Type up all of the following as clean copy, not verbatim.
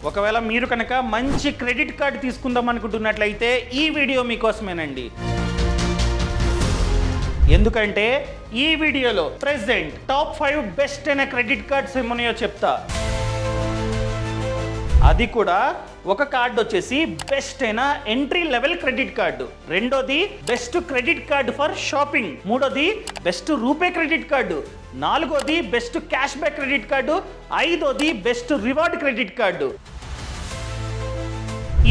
ఒకవేళ మీరు కనుక మంచి క్రెడిట్ కార్డు తీసుకుందాం అనుకుంటున్నట్లయితే ఈ వీడియో మీకోసమేనండి. ఎందుకంటే ఈ వీడియోలో ప్రెజెంట్ టాప్ 5 బెస్ట్ అయిన క్రెడిట్ కార్డ్స్ ఏమన్నాయో చెప్తా. అది కూడా ఒక కార్డు వచ్చేసి బెస్ట్ అయిన ఎంట్రీ లెవెల్ క్రెడిట్ కార్డు, రెండోది best credit card for shopping, మూడోది బెస్ట్ రూపే క్రెడిట్ కార్డు, నాలుగోది best cash back credit card, ఐదోది బెస్ట్ రివార్డ్ క్రెడిట్ కార్డు.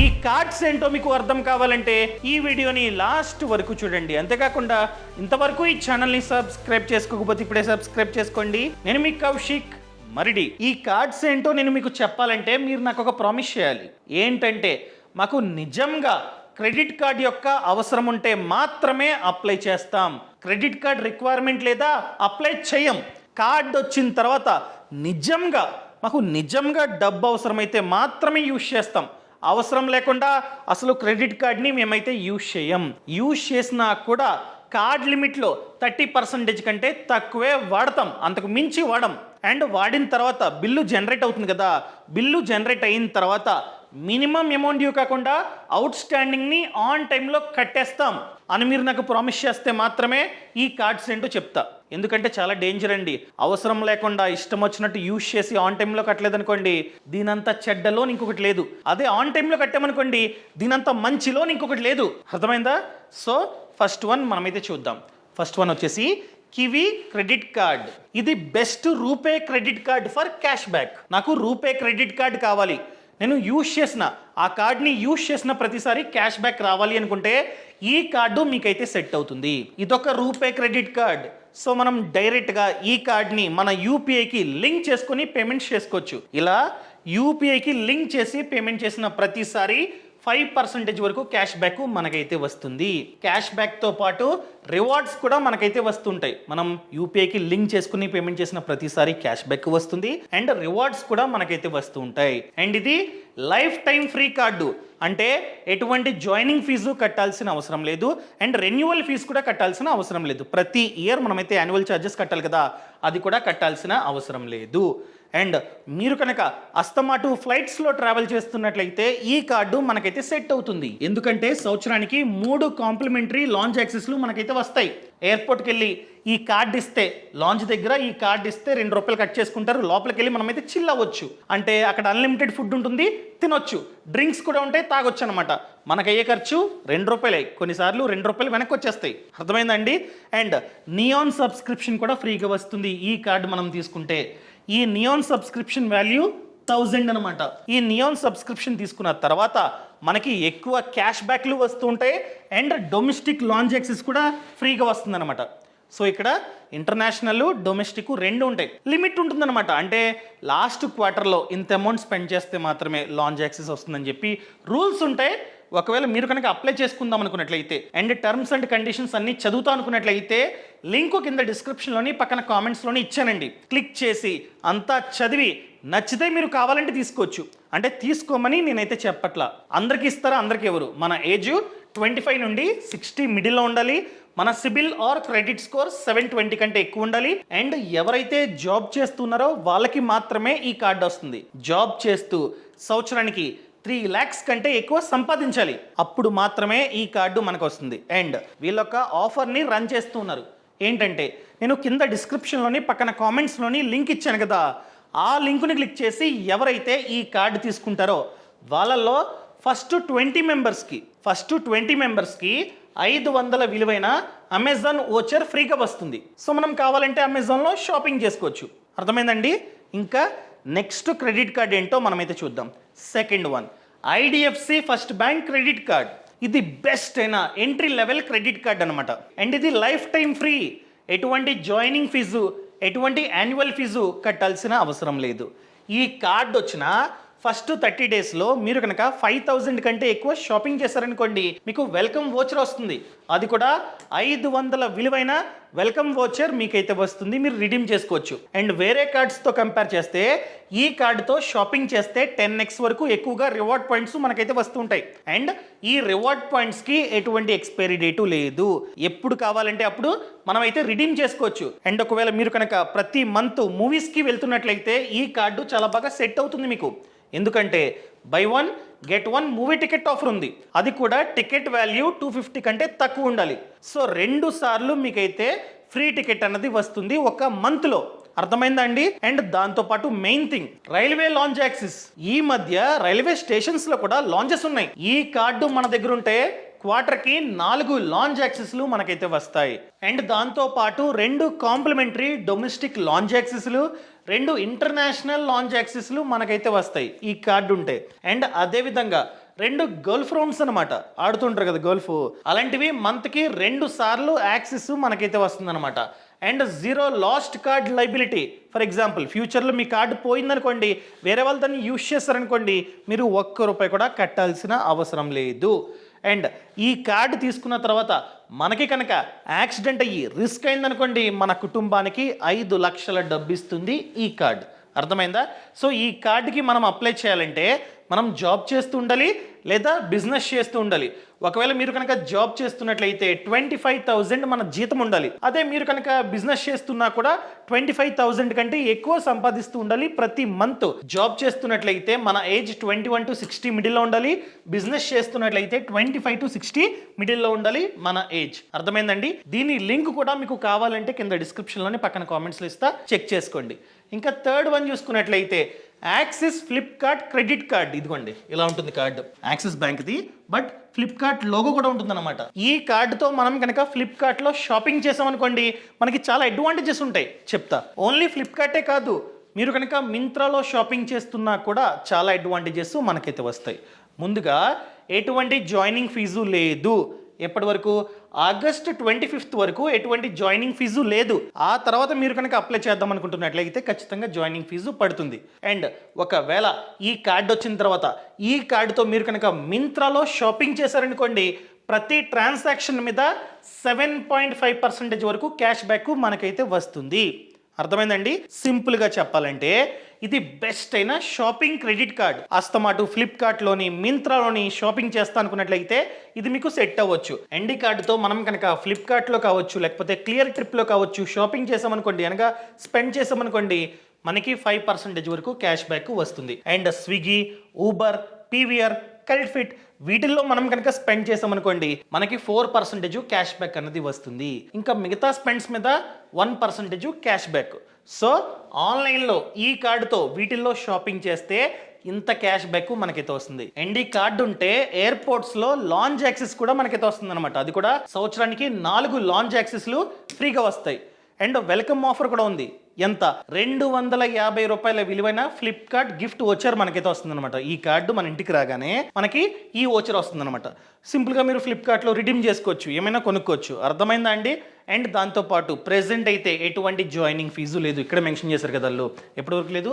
ఈ కార్డ్స్ ఏంటో మీకు అర్థం కావాలంటే ఈ వీడియోని లాస్ట్ వరకు చూడండి. అంతేకాకుండా ఇంతవరకు ఈ ఛానల్ని సబ్స్క్రైబ్ చేసుకోకపోతే ఇప్పుడే సబ్స్క్రైబ్ చేసుకోండి. నేను మీ కౌశిక్ మరిడి. ఈ కార్డ్స్ ఏంటో నేను మీకు చెప్పాలంటే మీరు నాకు ఒక ప్రామిస్ చేయాలి. ఏంటంటే మాకు నిజంగా క్రెడిట్ కార్డ్ యొక్క అవసరం ఉంటే మాత్రమే అప్లై చేస్తాం. క్రెడిట్ కార్డ్ రిక్వైర్మెంట్ లేదా అప్లై చేయం. కార్డ్ వచ్చిన తర్వాత మాకు నిజంగా డబ్బు అవసరమైతే మాత్రమే యూజ్ చేస్తాం. అవసరం లేకుండా అసలు క్రెడిట్ కార్డ్ని మేమైతే యూజ్ చేయం. యూజ్ చేసినా కూడా కార్డ్ లిమిట్లో 30% కంటే తక్కువే వాడతాం, అంతకు మించి వాడం. అండ్ వాడిన తర్వాత బిల్లు జనరేట్ అవుతుంది కదా, బిల్లు జనరేట్ అయిన తర్వాత మినిమం అమౌంట్ డ్యూ కాకుండా అవుట్ స్టాండింగ్ని ఆన్ టైంలో కట్టేస్తాం అని మీరు నాకు ప్రామిస్ చేస్తే మాత్రమే ఈ కార్డ్స్ ఏంటో చెప్తా. ఎందుకంటే చాలా డేంజర్ అండి. అవసరం లేకుండా ఇష్టం వచ్చినట్టు యూజ్ చేసి ఆన్ టైంలో కట్టలేదనుకోండి, దీనంత చెడ్డ లోన్ ఇంకొకటి లేదు. అదే ఆన్ టైంలో కట్టామనుకోండి, దీనంత మంచి లోన్ ఇంకొకటి లేదు. అర్థమైందా? సో ఫస్ట్ వన్ మనమైతే చూద్దాం. ఫస్ట్ వన్ వచ్చేసి కివీ క్రెడిట్ కార్డ్. ఇది best RuPay credit card for cash back. నాకు రూపే క్రెడిట్ కార్డ్ కావాలి, నేను యూజ్ చేసిన ఆ కార్డ్ని యూజ్ చేసిన ప్రతిసారి క్యాష్ బ్యాక్ రావాలి అనుకుంటే ఈ కార్డు మీకైతే సెట్ అవుతుంది. ఇదొక రూపే క్రెడిట్ కార్డ్. సో మనం డైరెక్ట్గా ఈ కార్డ్ని మన యూపీఐకి లింక్ చేసుకొని పేమెంట్స్ చేసుకోవచ్చు. ఇలా యూపీఐకి లింక్ చేసి పేమెంట్ చేసిన ప్రతిసారి 5% వరకు క్యాష్ బ్యాక్ మనకైతే వస్తుంది. క్యాష్ బ్యాక్తో పాటు రివార్డ్స్ కూడా మనకైతే వస్తుంటాయి. మనం యూపీఐకి లింక్ చేసుకుని పేమెంట్ చేసిన ప్రతిసారి క్యాష్ బ్యాక్ వస్తుంది అండ్ రివార్డ్స్ కూడా మనకైతే వస్తూ ఉంటాయి. అండ్ ఇది లైఫ్ టైం ఫ్రీ కార్డు, అంటే ఎటువంటి జాయినింగ్ ఫీజు కట్టాల్సిన అవసరం లేదు అండ్ రెన్యువల్ ఫీజు కూడా కట్టాల్సిన అవసరం లేదు. ప్రతి ఇయర్ మనమైతే యాన్యువల్ ఛార్జెస్ కట్టాలి కదా, అది కూడా కట్టాల్సిన అవసరం లేదు. అండ్ మీరు కనుక అస్తమాటు ఫ్లైట్స్లో ట్రావెల్ చేస్తున్నట్లయితే ఈ కార్డు మనకైతే సెట్ అవుతుంది. ఎందుకంటే సంవత్సరానికి 3 కాంప్లిమెంటరీ లాంచ్ యాక్సెస్లు మనకైతే వస్తాయి. ఎయిర్పోర్ట్కి వెళ్ళి ఈ కార్డు ఇస్తే, లాంచ్ దగ్గర ఈ కార్డు ఇస్తే ₹2 కట్ చేసుకుంటారు. లోపలికి వెళ్ళి మనమైతే చిల్ అవ్వచ్చు. అంటే అక్కడ అన్లిమిటెడ్ ఫుడ్ ఉంటుంది, తినొచ్చు, డ్రింక్స్ కూడా ఉంటాయి, తాగొచ్చు అనమాట. మనకయ్యే ఖర్చు ₹2, కొన్నిసార్లు ₹2 వెనక్కి వచ్చేస్తాయి. అర్థమైందండి? అండ్ నియాన్ సబ్స్క్రిప్షన్ కూడా ఫ్రీగా వస్తుంది ఈ కార్డు మనం తీసుకుంటే. ఈ నియాన్ సబ్స్క్రిప్షన్ వాల్యూ 1000 అనమాట. ఈ నియాన్ సబ్స్క్రిప్షన్ తీసుకున్న తర్వాత మనకి ఎక్కువ క్యాష్ బ్యాక్లు వస్తూ ఉంటాయి అండ్ డొమెస్టిక్ లాంచ్ యాక్సెస్ కూడా ఫ్రీగా వస్తుంది అనమాట. సో ఇక్కడ ఇంటర్నేషనల్ డొమెస్టిక్ 2 ఉంటాయి. లిమిట్ ఉంటుందన్నమాట, అంటే లాస్ట్ క్వార్టర్లో ఇంత అమౌంట్ స్పెండ్ చేస్తే మాత్రమే లాంచ్ యాక్సెస్ వస్తుందని చెప్పి రూల్స్ ఉంటాయి. ఒకవేళ మీరు కనుక అప్లై చేసుకుందాం అనుకున్నట్లయితే అండ్ టర్మ్స్ అండ్ కండిషన్స్ అన్ని చదువుతా అనుకున్నట్లయితే లింక్ కింద డిస్క్రిప్షన్లోని పక్కన కామెంట్స్లోని ఇచ్చానండి. క్లిక్ చేసి అంతా చదివి నచ్చితే మీరు కావాలంటే తీసుకోవచ్చు. అంటే తీసుకోమని నేనైతే చెప్పట్లా. అందరికీ ఇస్తారా? అందరికీ ఎవరు? మన ఏజ్ 25 నుండి 60 మిడిల్లో ఉండాలి. మన సిబిల్ ఆర్ క్రెడిట్ స్కోర్ 720 కంటే ఎక్కువ ఉండాలి. అండ్ ఎవరైతే జాబ్ చేస్తున్నారో వాళ్ళకి మాత్రమే ఈ కార్డు వస్తుంది. జాబ్ చేస్తూ సంవత్సరానికి 3 lakhs కంటే ఎక్కువ సంపాదించాలి, అప్పుడు మాత్రమే ఈ కార్డు మనకు వస్తుంది. అండ్ వీళ్ళొక ఆఫర్ని రన్ చేస్తూ ఉన్నారు. ఏంటంటే నేను కింద డిస్క్రిప్షన్లోని పక్కన కామెంట్స్లోని లింక్ ఇచ్చాను కదా, ఆ లింకుని క్లిక్ చేసి ఎవరైతే ఈ కార్డు తీసుకుంటారో వాళ్ళల్లో ఫస్ట్ 20 మెంబర్స్కి 500 విలువైన అమెజాన్ వోచర్ ఫ్రీగా వస్తుంది. సో మనం కావాలంటే అమెజాన్లో షాపింగ్ చేసుకోవచ్చు. అర్థమైందండి? ఇంకా నెక్స్ట్ క్రెడిట్ కార్డ్ ఏంటో మనమైతే చూద్దాం. Second one IDFC first bank credit card. ఇది బెస్ట్ అయిన ఎంట్రీ లెవెల్ క్రెడిట్ కార్డ్ అనమాట. అండ్ ఇది లైఫ్ టైం ఫ్రీ. ఎటువంటి జాయినింగ్ ఫీజు, ఎటువంటి యాన్యువల్ ఫీజు కట్టాల్సిన అవసరం లేదు. ఈ కార్డు వచ్చిన ఫస్ట్ 30 డేస్లో మీరు కనుక 5000 కంటే ఎక్కువ షాపింగ్ చేశారనుకోండి, మీకు వెల్కమ్ వోచర్ వస్తుంది. అది కూడా 500 విలువైన వెల్కమ్ వోచర్ మీకైతే వస్తుంది, మీరు రిడీమ్ చేసుకోవచ్చు. అండ్ వేరే కార్డ్స్తో కంపేర్ చేస్తే ఈ కార్డుతో షాపింగ్ చేస్తే 10x వరకు ఎక్కువగా రివార్డ్ పాయింట్స్ మనకైతే వస్తుంటాయి. అండ్ ఈ రివార్డ్ పాయింట్స్కి ఎటువంటి ఎక్స్పైరీ డేటు లేదు, ఎప్పుడు కావాలంటే అప్పుడు మనమైతే రిడీమ్ చేసుకోవచ్చు. అండ్ ఒకవేళ మీరు కనుక ప్రతి మంత్ మూవీస్కి వెళ్తున్నట్లయితే ఈ కార్డు చాలా బాగా సెట్ అవుతుంది మీకు. ఎందుకంటే by 1 get 1 movie ticket offer ఉంది. అది కూడా టికెట్ వాల్యూ 250 కంటే తక్కువ ఉండాలి. సో 2 సార్లు మీకైతే ఫ్రీ టికెట్ అన్నది వస్తుంది ఒక మంత్లో. అర్థమైందండి. అండ్ దాంతోపాటు main thing railway launch access. ఈ మధ్య రైల్వే స్టేషన్స్లో కూడా లాంచెస్ ఉన్నాయి. ఈ కార్డు మన దగ్గర ఉంటే క్వార్టర్కి 4 లాంచ్ యాక్సెస్లు మనకైతే వస్తాయి. అండ్ దాంతోపాటు 2 కాంప్లిమెంటరీ డొమెస్టిక్ లాంచ్ యాక్సెస్లు, 2 ఇంటర్నేషనల్ లాంచ్ యాక్సెస్లు మనకైతే వస్తాయి ఈ కార్డు ఉంటే. అండ్ అదేవిధంగా 2 గల్ఫ్ రౌండ్స్ అనమాట, ఆడుతుంటారు కదా గల్ఫ్, అలాంటివి మంత్కి 2 సార్లు యాక్సెస్ మనకైతే వస్తుందన్నమాట. And 0 last card liability. For example ఫ్యూచర్లో మీ కార్డు పోయిందనుకోండి, వేరే వాళ్ళు దాన్ని యూజ్ చేస్తారనుకోండి, మీరు ₹1 కూడా కట్టాల్సిన అవసరం లేదు. అండ్ ఈ కార్డు తీసుకున్న తర్వాత మనకి కనుక యాక్సిడెంట్ అయ్యి రిస్క్ అయిందనుకోండి, మన కుటుంబానికి 5 లక్షల డబ్బు ఇస్తుంది ఈ కార్డు. అర్థమైందా? సో ఈ కార్డుకి మనం అప్లై చేయాలంటే మనం జాబ్ చేస్తూ ఉండాలి లేదా బిజినెస్ చేస్తూ ఉండాలి. ఒకవేళ మీరు కనుక జాబ్ చేస్తున్నట్లయితే 25,000 మన జీతం ఉండాలి. అదే మీరు కనుక బిజినెస్ చేస్తున్నా కూడా 25,000 కంటే ఎక్కువ సంపాదిస్తూ ఉండాలి ప్రతి మంత్. జాబ్ చేస్తున్నట్లయితే మన ఏజ్ 21 to 60 మిడిల్లో ఉండాలి. బిజినెస్ చేస్తున్నట్లయితే 25 to 60 మిడిల్లో ఉండాలి మన ఏజ్. అర్థమైందండి? దీని లింక్ కూడా మీకు కావాలంటే కింద డిస్క్రిప్షన్లోని పక్కన కామెంట్స్లో ఇస్తా, చెక్ చేసుకోండి. ఇంకా థర్డ్ వన్ చూసుకున్నట్లయితే యాక్సిస్ ఫ్లిప్కార్ట్ క్రెడిట్ కార్డ్. ఇదిగోండి ఇలా ఉంటుంది కార్డు, యాక్సిస్ బ్యాంక్ది, బట్ ఫ్లిప్కార్ట్ లోగో కూడా ఉంటుందన్నమాట. ఈ కార్డుతో మనం కనుక ఫ్లిప్కార్ట్లో షాపింగ్ చేసామనుకోండి, మనకి చాలా అడ్వాంటేజెస్ ఉంటాయి చెప్తా. ఓన్లీ ఫ్లిప్కార్టే కాదు, మీరు కనుక మింత్రాలో షాపింగ్ చేస్తున్నా కూడా చాలా అడ్వాంటేజెస్ మనకైతే వస్తాయి. ముందుగా ఎటువంటి జాయినింగ్ ఫీజు లేదు. ఎప్పటి వరకు? ఆగస్ట్ 25th వరకు ఎటువంటి జాయినింగ్ ఫీజు లేదు. ఆ తర్వాత మీరు కనుక అప్లై చేద్దాం అనుకుంటున్నట్లయితే ఖచ్చితంగా జాయినింగ్ ఫీజు పడుతుంది. అండ్ ఒకవేళ ఈ కార్డు వచ్చిన తర్వాత ఈ కార్డుతో మీరు కనుక మింత్రాలో షాపింగ్ చేశారనుకోండి, ప్రతి ట్రాన్సాక్షన్ మీద 7.5% వరకు క్యాష్ బ్యాక్ మనకైతే వస్తుంది. అర్థమైందండి? సింపుల్గా చెప్పాలంటే ఇది బెస్ట్ అయిన షాపింగ్ క్రెడిట్ కార్డ్. అస్తమాటు ఫ్లిప్కార్ట్లోని మింత్రాలోని షాపింగ్ చేస్తా అనుకున్నట్లయితే ఇది మీకు సెట్ అవ్వచ్చు. ఎన్డీ కార్డుతో మనం కనుక ఫ్లిప్కార్ట్లో కావచ్చు లేకపోతే క్లియర్ ట్రిప్లో కావచ్చు షాపింగ్ చేసామనుకోండి, అనగా స్పెండ్ చేసామనుకోండి, మనకి 5% వరకు క్యాష్ బ్యాక్ వస్తుంది. And Swiggy, Uber, PVR, correct వీటిల్లో మనం కనుక స్పెండ్ చేసామనుకోండి, మనకి 4% క్యాష్ బ్యాక్ అనేది వస్తుంది. ఇంకా మిగతా స్పెండ్స్ మీద 1% క్యాష్ బ్యాక్. సో ఆన్లైన్లో ఈ కార్డుతో వీటిల్లో షాపింగ్ చేస్తే ఇంత క్యాష్ బ్యాక్ మనకైతే వస్తుంది. ఎన్డీ కార్డు ఉంటే ఎయిర్పోర్ట్స్లో లాంచ్ యాక్సెస్ కూడా మనకైతే వస్తుంది అనమాట. అది కూడా సంవత్సరానికి 4 లాంచ్ యాక్సెస్లు ఫ్రీగా వస్తాయి. అండ్ వెల్కమ్ ఆఫర్ కూడా ఉంది. ఎంత? ₹250 విలువైన ఫ్లిప్కార్ట్ గిఫ్ట్ ఓచర్ మనకైతే వస్తుందన్నమాట. ఈ కార్డు మన ఇంటికి రాగానే మనకి ఈ ఓచర్ వస్తుందన్నమాట. సింపుల్గా మీరు ఫ్లిప్కార్ట్లో రిడీమ్ చేసుకోవచ్చు, ఏమైనా కొనుక్కోవచ్చు. అర్థమైందా అండి? అండ్ దాంతోపాటు ప్రెజెంట్ అయితే ఎటువంటి జాయినింగ్ ఫీజు లేదు. ఇక్కడ మెన్షన్ చేశారు కదా, ఎప్పటి వరకు లేదు?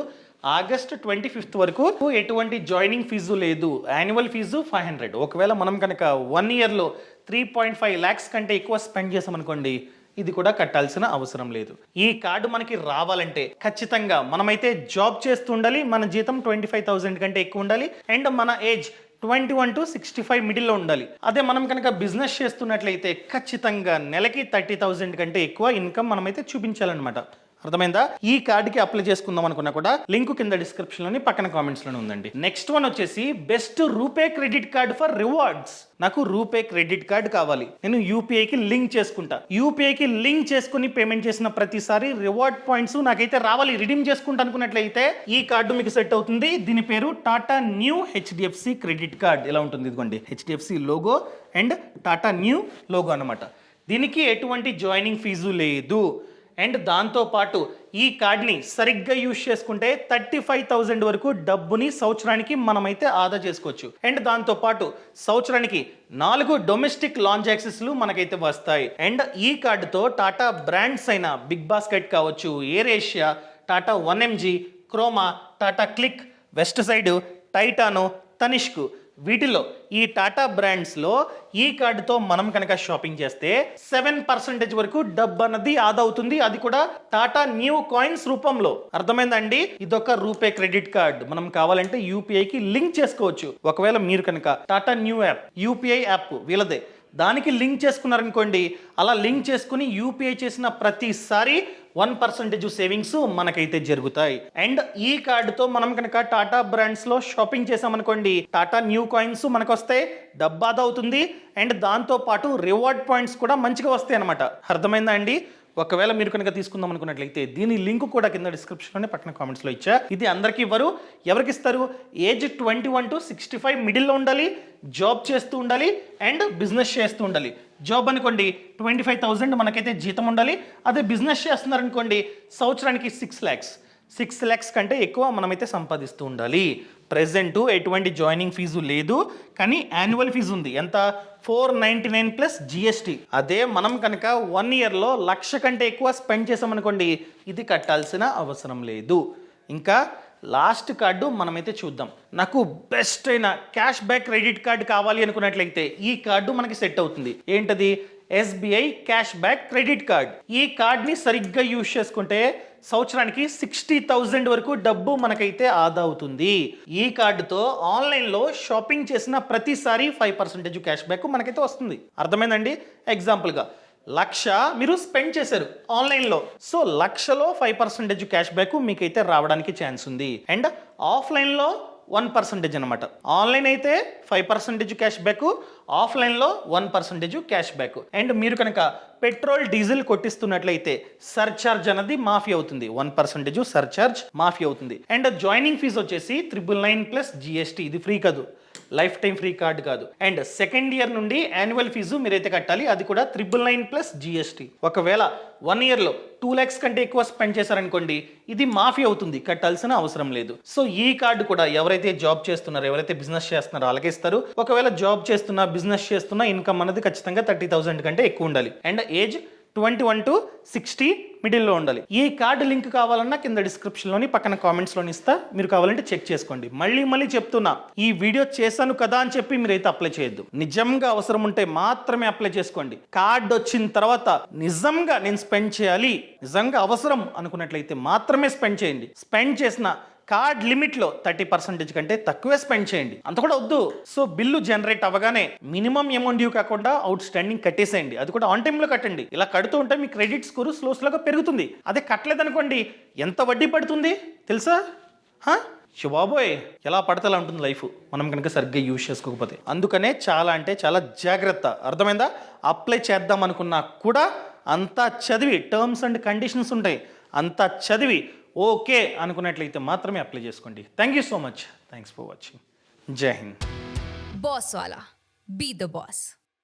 ఆగస్ట్ 25th వరకు ఎటువంటి జాయినింగ్ ఫీజు లేదు. Annual fee 500. ఒకవేళ మనం కనుక 1 ఇయర్లో 3.5 lakhs కంటే ఎక్కువ స్పెండ్ చేసామనుకోండి, ఇది కూడా కట్టాల్సిన అవసరం లేదు. ఈ కార్డు మనకి రావాలంటే ఖచ్చితంగా మనమైతే జాబ్ చేస్తూ ఉండాలి. మన జీతం 25,000 కంటే ఎక్కువ ఉండాలి. అండ్ మన ఏజ్ 21 to 65 మిడిల్లో ఉండాలి. అదే మనం కనుక బిజినెస్ చేస్తున్నట్లయితే ఖచ్చితంగా నెలకి 30,000 కంటే ఎక్కువ ఇన్కమ్ మనమైతే చూపించాలన్నమాట. అర్థమైందా? ఈ కార్డుకి అప్లై చేసుకుందాం అనుకున్నా కూడా లింక్ కింద డిస్క్రిప్షన్లోని పక్కన కామెంట్స్లోనే ఉందండి. నెక్స్ట్ వన్ వచ్చేసి best RuPay credit card for rewards. నాకు రూపే క్రెడిట్ కార్డ్ కావాలి, నేను యూపీఐకి లింక్ చేసుకుంటా. యూపీఐకి లింక్ చేసుకుని పేమెంట్ చేసిన ప్రతిసారి రివార్డ్ పాయింట్స్ నాకైతే రావాలి, రిడీమ్ చేసుకుంటా అనుకున్నట్లయితే ఈ కార్డు మీకు సెట్ అవుతుంది. దీని పేరు Tata new HDFC credit card. ఇలా ఉంటుంది, ఇదిగోండి HDFC logo and Tata new logo అనమాట. దీనికి ఎటువంటి జాయినింగ్ ఫీజు లేదు. అండ్ దాంతోపాటు ఈ కార్డ్ని సరిగ్గా యూజ్ చేసుకుంటే 35,000 వరకు డబ్బుని సంవత్సరానికి మనమైతే ఆదా చేసుకోవచ్చు. అండ్ దాంతోపాటు సంవత్సరానికి 4 డొమెస్టిక్ లాంచ్ యాక్సెస్లు మనకైతే వస్తాయి. అండ్ ఈ కార్డుతో టాటా బ్రాండ్స్ అయిన బిగ్ బాస్కెట్ కావచ్చు, AirAsia, Tata 1MG, Croma, Tata Cliq, Westside, టైటానో, తనిష్క్, వీటిలో ఈ టాటా బ్రాండ్స్లో ఈ కార్డుతో మనం కనుక షాపింగ్ చేస్తే 7% వరకు డబ్బు అన్నది ఆదా అవుతుంది. అది కూడా టాటా న్యూ కాయిన్స్ రూపంలో. అర్థమైందండి? ఇదొక రూపే క్రెడిట్ కార్డ్. మనం కావాలంటే యూపీఐకి లింక్ చేసుకోవచ్చు. ఒకవేళ మీరు కనుక Tata Neu app, UPI app వీళ్ళదే దానికి లింక్ చేసుకున్నారనుకోండి, అలా లింక్ చేసుకుని యూపీఐ చేసిన ప్రతిసారి 1% సేవింగ్స్ మనకైతే జరుగుతాయి. అండ్ ఈ కార్డుతో మనం కనుక టాటా బ్రాండ్స్లో షాపింగ్ చేసామనుకోండి, టాటా న్యూ కాయిన్స్ మనకు వస్తాయి, డబ్బాదా అవుతుంది. అండ్ దాంతోపాటు రివార్డ్ పాయింట్స్ కూడా మంచిగా వస్తాయి అనమాట. అర్థమైందా అండి? ఒకవేళ మీరు కనుక తీసుకుందాం అనుకున్నట్లయితే దీని లింక్ కూడా కింద డిస్క్రిప్షన్లోనే పక్కన కామెంట్స్లో ఇచ్చా. ఇది అందరికీ ఇవ్వరు. ఎవరికి ఇస్తారు? ఏజ్ 21 to 65 మిడిల్లో ఉండాలి, జాబ్ చేస్తూ ఉండాలి అండ్ బిజినెస్ చేస్తూ ఉండాలి. జాబ్ అనుకోండి 25,000 మనకైతే జీతం ఉండాలి. అదే బిజినెస్ చేస్తున్నారనుకోండి సంవత్సరానికి 6 lakhs కంటే ఎక్కువ మనమైతే సంపాదిస్తూ ఉండాలి. ప్రెజెంట్ ఎటువంటి జాయినింగ్ ఫీజు లేదు, కానీ యాన్యువల్ ఫీజు ఉంది. ఎంత? 499 ప్లస్ జిఎస్టీ. అదే మనం కనుక 1 yearలో 1,00,000 కంటే ఎక్కువ స్పెండ్ చేసామనుకోండి, ఇది కట్టాల్సిన అవసరం లేదు. ఇంకా లాస్ట్ కార్డు మనమైతే చూద్దాం. నాకు బెస్ట్ అయిన క్యాష్ బ్యాక్ క్రెడిట్ కార్డు కావాలి అనుకున్నట్లయితే ఈ కార్డు మనకి సెట్ అవుతుంది. ఏంటది? SBI cash back credit card. ఈ కార్డ్ని సరిగ్గా యూజ్ చేసుకుంటే సంవత్సరానికి 60,000 వరకు డబ్బు మనకైతే ఆదా అవుతుంది. ఈ కార్డుతో ఆన్లైన్లో షాపింగ్ చేసిన ప్రతిసారి 5% క్యాష్ బ్యాక్ మనకైతే వస్తుంది. అర్థమైందండి? ఎగ్జాంపుల్గా 1,00,000 మీరు స్పెండ్ చేశారు ఆన్లైన్లో, సో 1,00,000లో 5% క్యాష్ బ్యాక్ మీకైతే రావడానికి ఛాన్స్ ఉంది. అండ్ ఆఫ్లైన్లో 1% అనమాట. ఆన్లైన్ అయితే 5% క్యాష్ బ్యాక్, ఆఫ్లైన్లో 1% క్యాష్ బ్యాక్. అండ్ మీరు కనుక పెట్రోల్ డీజిల్ కొట్టిస్తున్నట్లయితే సర్చార్జ్ అనేది మాఫీ అవుతుంది. 1% సర్చార్జ్ మాఫీ అవుతుంది. అండ్ జాయినింగ్ ఫీజు వచ్చేసి 999 ప్లస్ జిఎస్టీ. ఇది ఫ్రీ కాదు, లైఫ్ టైం ఫ్రీ కార్డు కాదు. అండ్ సెకండ్ ఇయర్ నుండి యాన్యువల్ ఫీజు మీరైతే కట్టాలి, అది కూడా 999 ప్లస్ జిఎస్టీ. ఒకవేళ 1 yearలో 2 lakhs కంటే ఎక్కువ స్పెండ్ చేశారనుకోండి, ఇది మాఫీ అవుతుంది, కట్టాల్సిన అవసరం లేదు. సో ఈ కార్డు కూడా ఎవరైతే జాబ్ చేస్తున్నారో, ఎవరైతే బిజినెస్ చేస్తున్నారో అలాగే ఇస్తారు. ఒకవేళ జాబ్ చేస్తున్నా, బిజినెస్ చేస్తున్నా ఇన్కమ్ అనేది ఖచ్చితంగా 30,000 కంటే ఎక్కువ ఉండాలి. అండ్ ఏజ్ 21 to 60 మిడిల్లో ఉండాలి. ఈ కార్డు లింక్ కావాలన్నా కింద డిస్క్రిప్షన్లోని పక్కన కామెంట్స్లోని ఇస్తా, మీరు కావాలంటే చెక్ చేసుకోండి. మళ్ళీ చెప్తున్నా, ఈ వీడియో చేశాను కదా అని చెప్పి మీరైతే అప్లై చేయొద్దు. నిజంగా అవసరం ఉంటే మాత్రమే అప్లై చేసుకోండి. కార్డు వచ్చిన తర్వాత నిజంగా నేను స్పెండ్ చేయాలి, నిజంగా అవసరం అనుకున్నట్లయితే మాత్రమే స్పెండ్ చేయండి. స్పెండ్ చేసిన కార్డ్ లిమిట్లో 30% కంటే తక్కువే స్పెండ్ చేయండి, అంత కూడా వద్దు. సో బిల్లు జనరేట్ అవ్వగానే మినిమం అమౌంట్ డ్యూ కాకుండా అవుట్ స్టాండింగ్ కట్టేసేయండి, అది కూడా ఆన్ టైంలో కట్టండి. ఇలా కడుతూ ఉంటే మీ క్రెడిట్ స్కోర్ స్లోగా పెరుగుతుంది. అదే కట్టలేదనుకోండి ఎంత వడ్డీ పడుతుంది తెలుసా? శుభాబోయ్, ఎలా పడితే అలా ఉంటుంది లైఫ్, మనం కనుక సరిగ్గా యూజ్ చేసుకోకపోతే. అందుకనే చాలా అంటే చాలా జాగ్రత్త. అర్థమైందా? అప్లై చేద్దాం అనుకున్నా కూడా అంతా చదివి, టర్మ్స్ అండ్ కండిషన్స్ ఉంటాయి, అంతా చదివి ఓకే అనుకున్నట్లయితే మాత్రమే అప్లై చేసుకోండి. Thank you so much. Thanks for watching. జై Hind. Boss Wala. Be the boss.